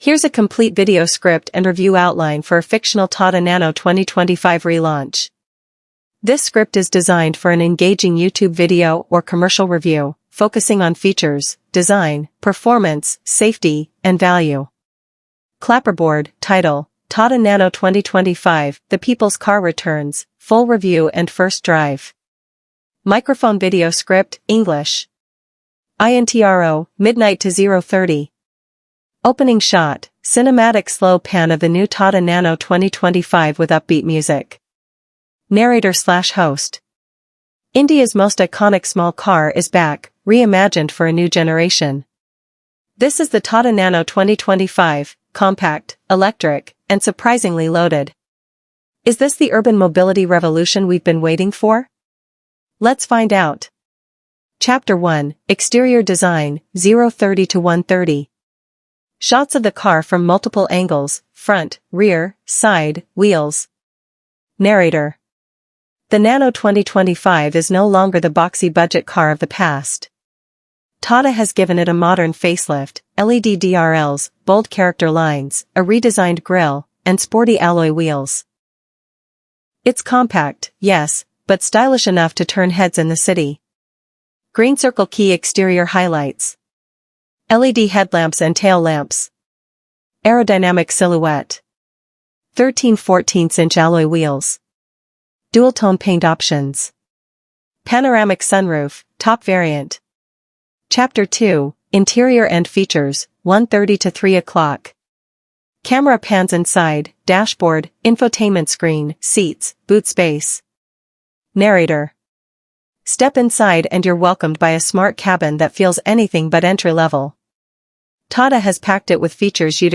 Here's a complete video script and review outline for a fictional Tata Nano 2025 relaunch. This script is designed for an engaging YouTube video or commercial review, focusing on features, design, performance, safety, and value. Clapperboard, title, Tata Nano 2025, The People's Car Returns, full review and first drive. Microphone video script, English. Intro, midnight to 0:30. Opening shot, cinematic slow pan of the new Tata Nano 2025 with upbeat music. Narrator/host. India's most iconic small car is back, reimagined for a new generation. This is the Tata Nano 2025, compact, electric, and surprisingly loaded. Is this the urban mobility revolution we've been waiting for? Let's find out. Chapter 1, Exterior Design, 0:30 to 1:30. Shots of the car from multiple angles, front, rear, side, wheels. Narrator. The Nano 2025 is no longer the boxy budget car of the past. Tata has given it a modern facelift, LED DRLs, bold character lines, a redesigned grille, and sporty alloy wheels. It's compact, yes, but stylish enough to turn heads in the city. Green circle key exterior highlights. LED headlamps and tail lamps. Aerodynamic silhouette. 13/14" alloy wheels. Dual-tone paint options. Panoramic sunroof, top variant. Chapter 2, Interior and Features, 1:30 to 3 o'clock. Camera pans inside, dashboard, infotainment screen, seats, boot space. Narrator. Step inside and you're welcomed by a smart cabin that feels anything but entry-level. Tata has packed it with features you'd